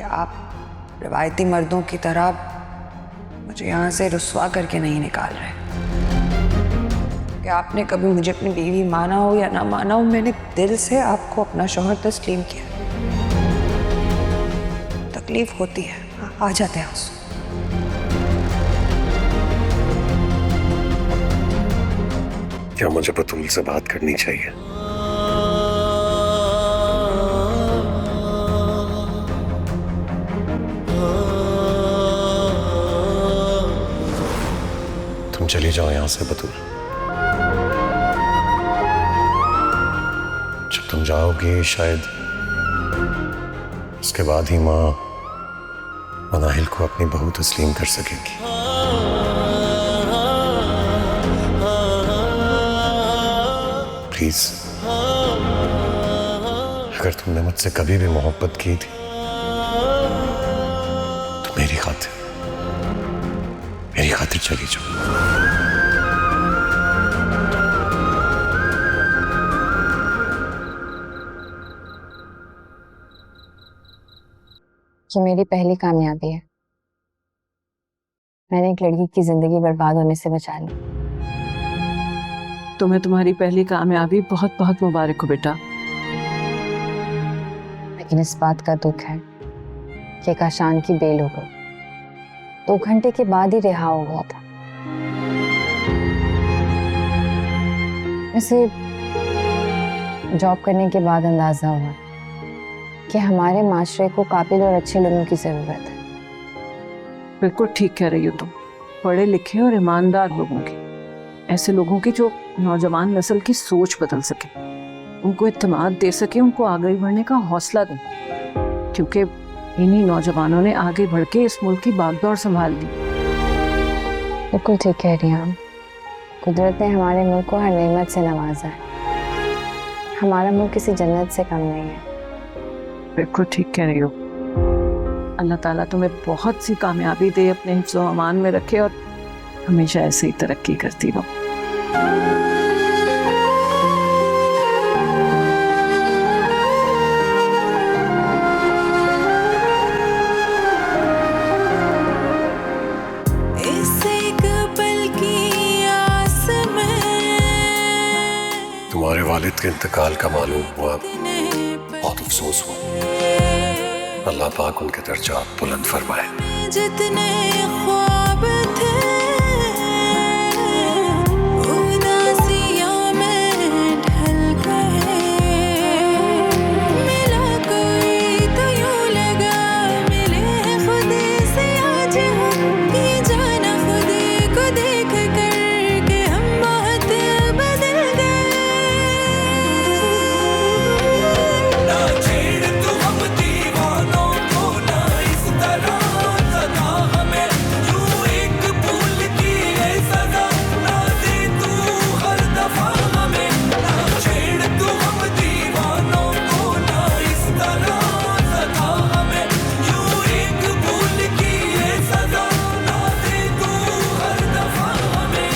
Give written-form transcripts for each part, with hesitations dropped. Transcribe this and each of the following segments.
कि आप रिवायती मर्दों की तरह मुझे यहाँ से रुस्वा करके नहीं निकाल रहे। कि आपने कभी मुझे अपनी बीवी माना हो या ना माना हो, मैंने दिल से आपको अपना शौहर तस्लीम किया। तकलीफ होती है, आ जाते हैं आंसू। क्या मुझे बतूल से बात करनी चाहिए? तुम चली जाओ यहां से बतूल। जब तुम जाओगी शायद उसके बाद ही माँ मनाहिल को अपनी बहू तस्लीम कर सकेगी। प्लीज, अगर तुमने मुझसे कभी भी मोहब्बत की थी तो मेरी खातिर चली जाओ। ये मेरी पहली कामयाबी है। मैंने एक लड़की की जिंदगी बर्बाद होने से बचा ली। तुम्हें तुम्हारी पहली कामयाबी बहुत बहुत मुबारक हो बेटा। लेकिन इस बात का दुख है कि काशान की बेल हो गई। 2 घंटे के बाद ही रिहा हो गया था। वैसे जॉब करने के बाद अंदाजा हुआ कि हमारे माशरे को काबिल और अच्छे लोगों की जरूरत है। बिल्कुल ठीक कह रही हो तुम। पढ़े लिखे और ईमानदार लोगों की, ऐसे लोगों की जो नौजवान नस्ल की सोच बदल सके, उनको इत्मीनान दे सके, उनको आगे बढ़ने का हौसला दे। क्योंकि इन्हीं नौजवानों ने आगे बढ़ के इस मुल्क की बागडोर संभाल ली। बिल्कुल ठीक कह रही हैं आप। कुदरत ने हमारे मुल्क को हर नेमत से नवाजा है। हमारा मुल्क किसी जन्नत से कम नहीं है। बिल्कुल ठीक कह रही हो। अल्लाह ताला तुम्हें बहुत सी कामयाबी दे, अपने हिफ्ज़ व अमान में रखे और हमेशा ऐसे ही तरक्की करती रहो। तुम्हारे वालिद के इंतकाल का मालूम हुआ, बहुत अफसोस हुआ। अल्लाह पाक उनके दर्जात बुलंद फरमाए। जितने ख्वाब थे उदासियों में ढल गए। मिला कोई तो यूं लगा मिले खुद से आज हम। ये जाना खुद को देख कर के हम बहुत बदल गए। ना छेड़ तू हम दीवानों को, ना इस तरह सदा हमें यूं एक भूल की है सजा। ना दे तू हर दफा हमें, ना छेड़ तू हम दीवानों को, ना इस तरह सदा हमें यूं एक भूल की है सजा। ना दे तू हर दफा हमें।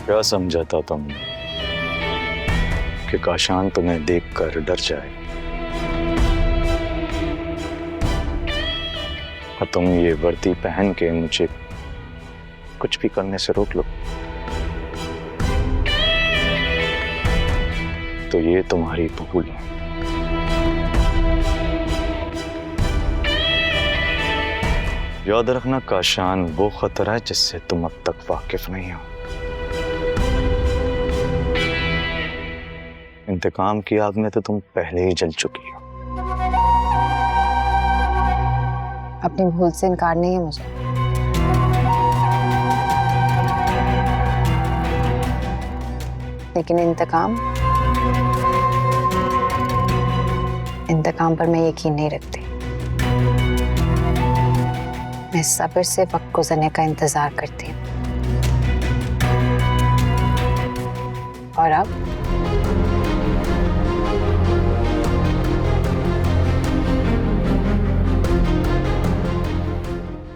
क्या समझा था तुमने कि काशान तुम्हें देखकर डर जाए और तुम ये वर्दी पहन के मुझे कुछ भी करने से रोक लो? तो ये तुम्हारी भूल है। याद रखना, काशान वो खतरा है जिससे तुम अब तक वाकिफ नहीं हो। इंतकाम की आग में तो तुम पहले ही जल चुकी हो। अपनी भूल से इनकार नहीं है मुझे। लेकिन इंतकाम पर मैं यकीन नहीं रखती। मैं सब्र से वक्त गुजरने का इंतजार करती हूँ। और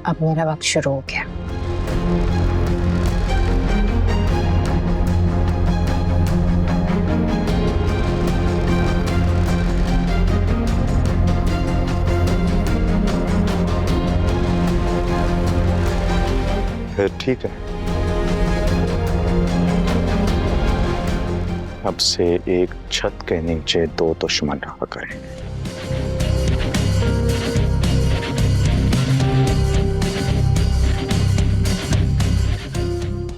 अब मेरा वक्त शुरू हो गया। फिर ठीक है, अब से एक छत के नीचे दो दुश्मन रहा करेंगे।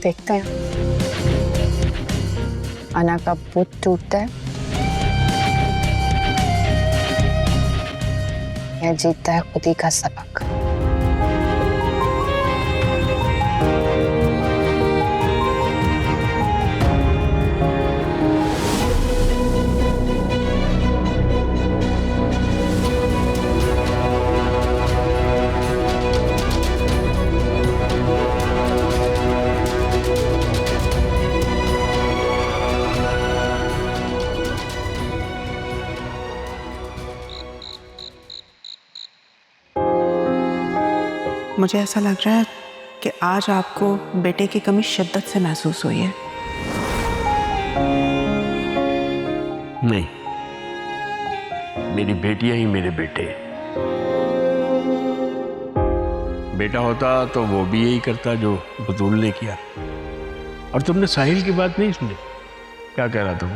देखते हैं अना का बुत टूटता है या जीतता है खुदी का सबक। मुझे ऐसा लग रहा है कि आज आपको बेटे की कमी शिद्दत से महसूस हुई है। नहीं, मेरी बेटियां ही मेरे बेटे। बेटा होता तो वो भी यही करता जो बतूल ने किया। और तुमने साहिल की बात नहीं सुनी? क्या कह रहा तुम?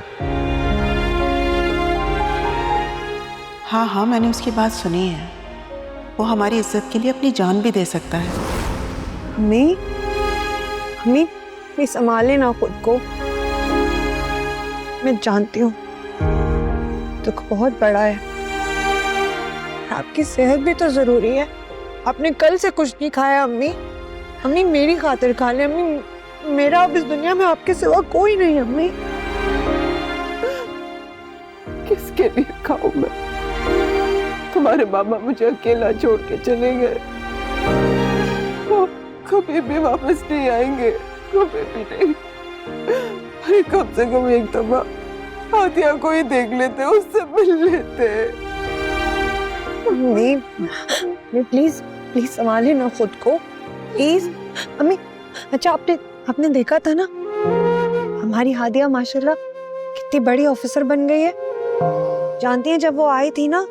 हाँ हाँ, मैंने उसकी बात सुनी है। वो हमारी इज्जत के लिए अपनी जान भी दे सकता है। हमें संभाले ना खुद को। मैं जानती हूँ दुख बहुत बड़ा है, आपकी सेहत भी तो जरूरी है। आपने कल से कुछ नहीं खाया अम्मी मेरी खातिर खा ले अम्मी। मेरा अब इस दुनिया में आपके सिवा कोई नहीं अम्मी। किसके लिए खाऊं मैं? तुम्हारे मामा मुझे अकेला छोड़ के चले गए। वो कभी भी वापस नहीं आएंगे, कभी भी नहीं। अरे कम से कम एक दफा हादिया को ही देख लेते, उससे मिल लेते। अम्मी प्लीज संभाले ना खुद को प्लीज अम्मी। अच्छा आपने देखा था ना हमारी हादिया माशाल्लाह कितनी बड़ी ऑफिसर बन गई है। जानती हैं जब वो आई थी ना,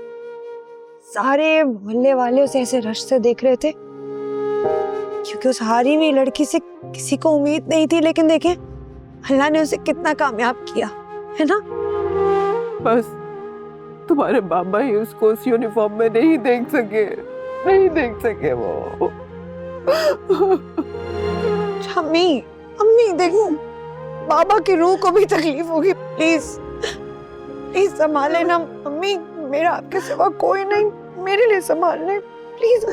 सारे मोहल्ले वाले उसे ऐसे रश से देख रहे थे, क्योंकि उस हारी हुई लड़की से किसी को उम्मीद नहीं थी। लेकिन देखें अल्लाह ने उसे कितना कामयाब किया है ना। बस तुम्हारे मामा ही उसको उस यूनिफॉर्म में नहीं देख सके वो। अम्मी देखो, बाबा की रूह को भी तकलीफ होगी। प्लीज संभाले ना अम्मी। मेरा आपके सिवा कोई नहीं, मेरे लिए संभाल ले प्लीज।